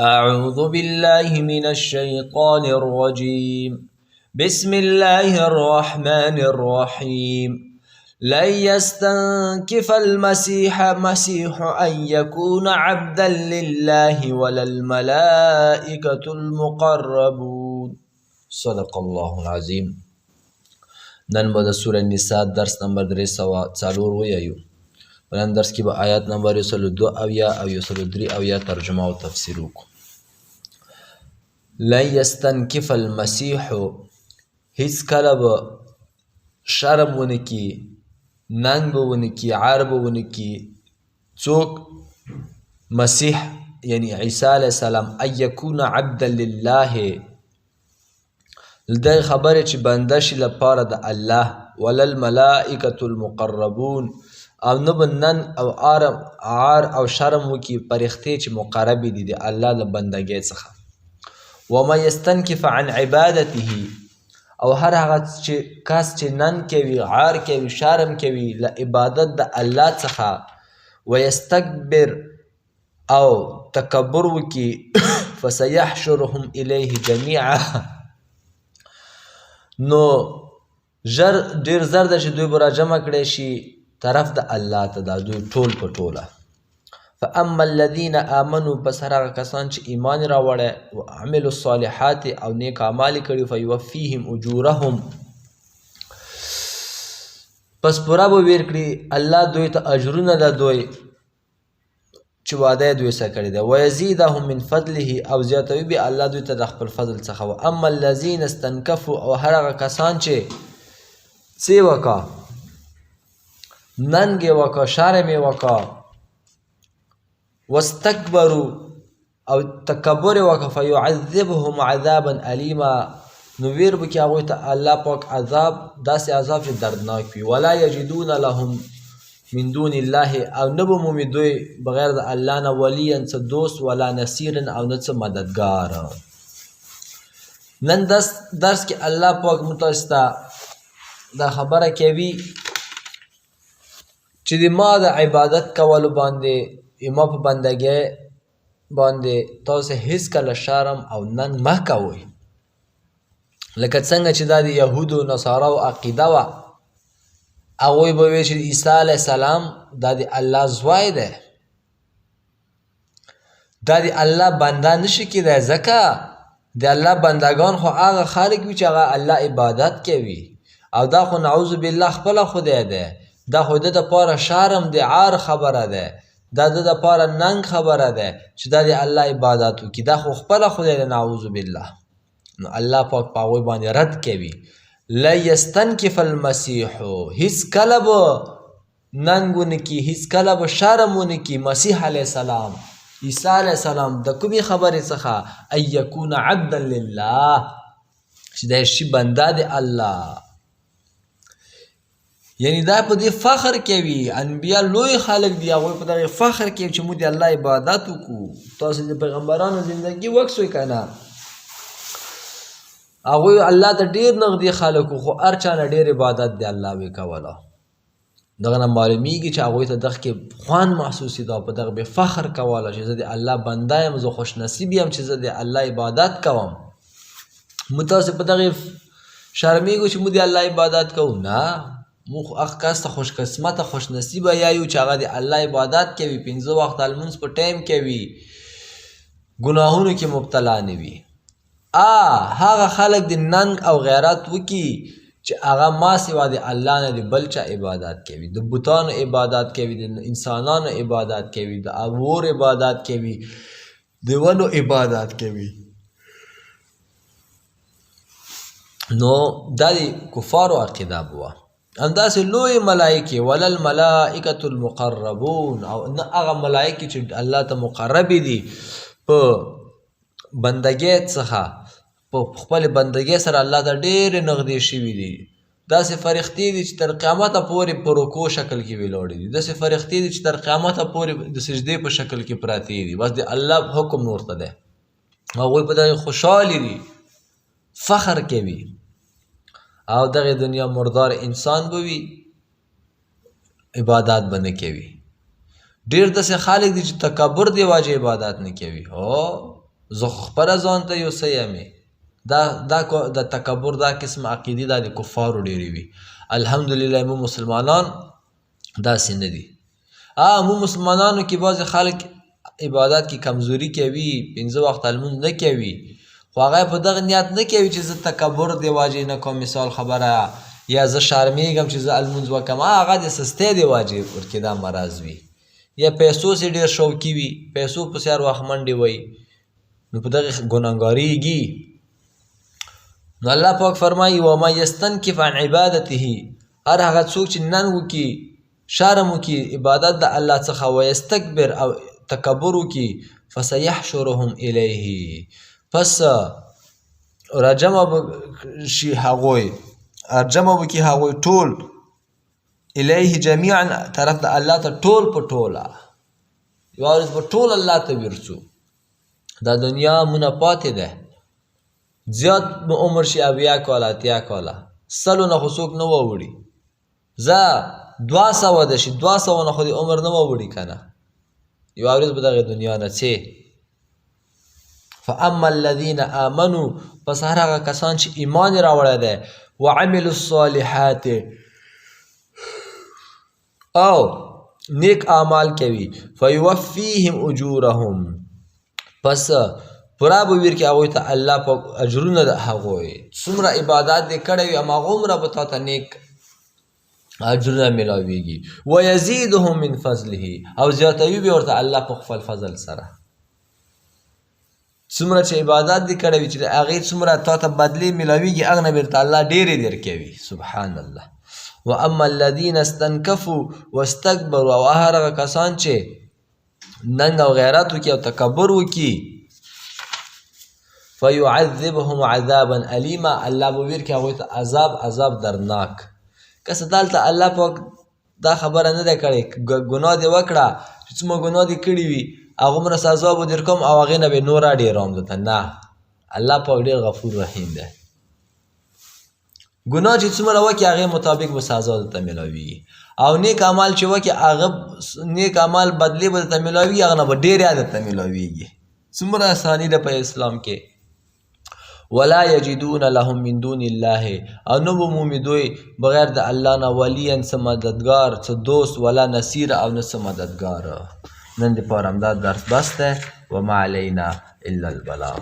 أعوذ بالله من الشيطان الرجيم. بسم الله الرحمن الرحيم. لن يستنكف المسيح أن يكون عبدا لله ولا الملائكة المقربون. صدق الله العظيم. نن به د سوره النساء درس نمبر 304 ویایو. ولن درس کې به آیات نمبر 102 او 103 او ترجمه او تفسیر وکړو. لن يستنكف المسيح هیڅ کله به شرم ونه کي، ننګ به ونه کي، عار به ونه کي څوک مسیح یعنی عیسی علیه السلام ان یکون عبدا لله د خبرې چې بنده شي لپاره د الله، ولا الملائکة المقربون او نه به نن او عار او شرم وکي فرښتې چې مقربې دي د الله د بندګۍ څخه. ومن یستنکف عن عبادته او هر هغه کس چې نن کوي، عار کوي، شرم کوي له عبادت د الله څخه، ویستکبر او تکبر وکي فسیحشرهم الیه جمیعا نو ډیر زر ده چې دوی به راجمع کړی شي طرف د الله ته، دا دوی ټول په ټوله. فاما الذين آمنوا پس هر هغه کسان چې ایمان راوړی وعملوا الصالحات او نیک اعمال کړي فیوفیهم اجورهم پس پوره به ویر کړي الله دوی ته اجرونه د دوی چې وعده دوی سره کړې ده، ویزیدهم من فضله او زیاتوي به الله دوی ته د خپل فضل څخه. واما الذين استنكفوا او هر هغه کسان چې څه وکړه، ننګ یې وکړه، شرم یې وکړه، واستكبروا او تکبر وکړه فیعذبهم عذابا الیما نو ویر به کړي هغوی ته الله پاک عذاب، داسې عذاب چې دردناک وي. ولا یجدون لهم من دون الله او نه به مومي دوی بغیر د الله نه ولیا څه دوست ولا نصیرا او نه څه مددګار. نن درس کې الله پاک موږ تاسو ته دا خبره کوي چې د ما د عبادت کولو باندې ما په بندګۍ باندې تاسو هیڅ کله شرم او ننګ مه کوئ، لکه څنګه چې دا د یهودو نصاراو عقیده وه. هغوی به ویل چې عیسی علیه السلام دا د الله زوی دی، دا د الله بنده نشي کیدی، ځکه د الله بندگان خو هغه خلک وي چې هغه الله عبادت کوي، او دا خو نعوذ بالله خپله خدای دی، دا خو د دپاره شرم د عار خبره ده، دا د دپاره ننګ خبره ده چې دا د الله عبادت وکړي، دا خو خپله خدای دی نعوذ بالله. نو الله پاک په هغوی باندې رد کوي. لا یستنکف المسیح هیڅ کله به ننګ ونه کي، هیڅ کله به شرم ونه کي مسیح علیه السلام، عیسی علیه السلام د کومې خبرې څخه ان یکون عبدا لله چې دی شي بنده د الله، یعنی دا په دې فخر کوي. انبیا لوی خلک دي، هغوی په دغې فخر کوي چې موږ د الله عبادت وکړو. تاسو د پیغمبرانو زندګي وکسوئ که نه، هغوی الله ته ډېر نږدې خلک وو، خو هر چا نه ډېر عبادت د الله وی کوله. دغه نه معلومیږي چې هغوی ته دغه کې خوند محسوسېده او په دغه به فخر کوله چې زه د الله بنده یم، زه خوش نصیب یم چې زه د الله عبادت کوم. موږ تاسو په دغې شرمېږو چې موږ د الله عبادت کوو؟ نه، موږ هغه کس ته خوش قسمته خوش نصیبه یایو چې هغه د الله عبادت کوي، 5 وخته لمونځ په ټایم کوي، ګناهونو کې مبتلا نه وي. هغه خلک د ننګ او غیرت وکي چې هغه ما سوا د الله نه د بل چا عبادت کوي، د بوتانو عبادت کوي، د انسانانو عبادت کوي، د اور عبادت کوي، د ونو عبادت کوي. نو دا د کفارو عقیده بوه. همداسې لوی ملایکې ولا الملائکة المقربون او نه هغه ملایکې چې الله ته مقربې دي په بندګۍ څخه، په خپل بندګۍ سره الله ته ډېرې نږدې شوي دي. داسې فرښتې دي چې تر قیامته پورې په رکوع شکل کې ولاړې دي، داسې فرښتې دي چې تر قیامته پورې د سجدې په شکل کې پراتې دي، بس د الله حکم ورته دی. هغوی په دغې خوشحالې دي، فخر کوي، او دغه دنیا مردار انسان به وي، عبادت به نه کوي. ډېر داسې خلک دي چې تکبر دی واجب عبادت نه کوي. هو زه خو خپله ځان ته یو څه یمې. دا د تکبر دا قسم عقیدې دا د کفارو ډېرې وي. الحمدلله مو مسلمانان داسې نه دي. مو مسلمانانو کې بعضې خلک عبادت کې کمزوري کوي، 5 وخته لمونځ نه کوي، خو هغه په دغه نیت نه کوي چې زه تکبر د واجې نه کوم، مثال خبره، یا زه شرمېږم چې زه لمونځ وکړم. هغه د سستۍ د واجې ورکې دا مرض وي، یا پیسو سې ډېر شوقي وي، پیسو پسې هر وخت منډې وهي، نو په دغې ګناهګارېږي. نو الله پاک فرمایي ومن یستنکف عن عبادته، هر هغه څوک چې نن وکړي، شرم وکړي عبادت د الله څخه، ویستکبر او تکبر وکړي، فسیحشرهم الیه، پس راجمع به شي هغوی، راجمع به کړي هغوی ټول، الیه جمیعا، طرف د الله ته ټول په ټوله، یوه ورځ به ټول الله ته ورځو. دا دنیا مونه پاتې ده، زیات به عمر شي 80 کاله 80 کاله، 100 نه خو څوک نه ووړي، زه 200 ده شي، 200 نه خو د عمر نه ووړي که نه، یوه ورځ به دغې دنیا نه څې. فاما الذین آمنوا، پس هر هغه کسان چې ایمان یې راوړی دی، وعملوا الصالحات، او نیک اعمال کوي، فیوفیهم اجورهم، پس پورا به ورکړي هغوی ته الله پاک اجرونه د هغوی، څومره عبادات دې کړی وي هماغومره به تا ته نیک اجرونه میلاویږي. ویزیدهم من فضله، او زیاتوي به ورته الله په خپل فضل سره. څومره چې عبادات دې کړی وي چې د هغې څومره تا ته بدلې میلاویږي، هغه نه بیرته الله ډېرې درکوي. سبحان الله. واما الذین استنکفوا واستکبروا، او هر هغه کسان چې ننګ او غیرت وکړي او تکبر وکړي، فیعذبهم عذابا الیما، الله به ورکړي هغوی ته عذاب درناک. که څه دلته الله پاک دا خبره نه ده کړې، ګناه دې وکړه چې څومره ګناه دې کړي وي هغومره سزا به درکوم او هغې نه به نوره ډېروم درته، نه، الله پاک ډېر غفور رحیم دی. ګناه چې څومره وکړي هغې مطابق به سزا درته میلاویږي، او نیک عمل چې وکړي هغه نیک عمل بدلې به درته میلاویږي، هغه نه به ډېرې درته میلاویږي. څومره اساني ده په اسلام کې. ولا یجدون لهم من دون الله، او نه به مومي دوی بغیر د الله نه ولیا، څه مددګار، څه دوست، ولا نصیر، او نه څه مددګار. نن دپاره همدا درس بس دی. وما علینا الا البلاغ.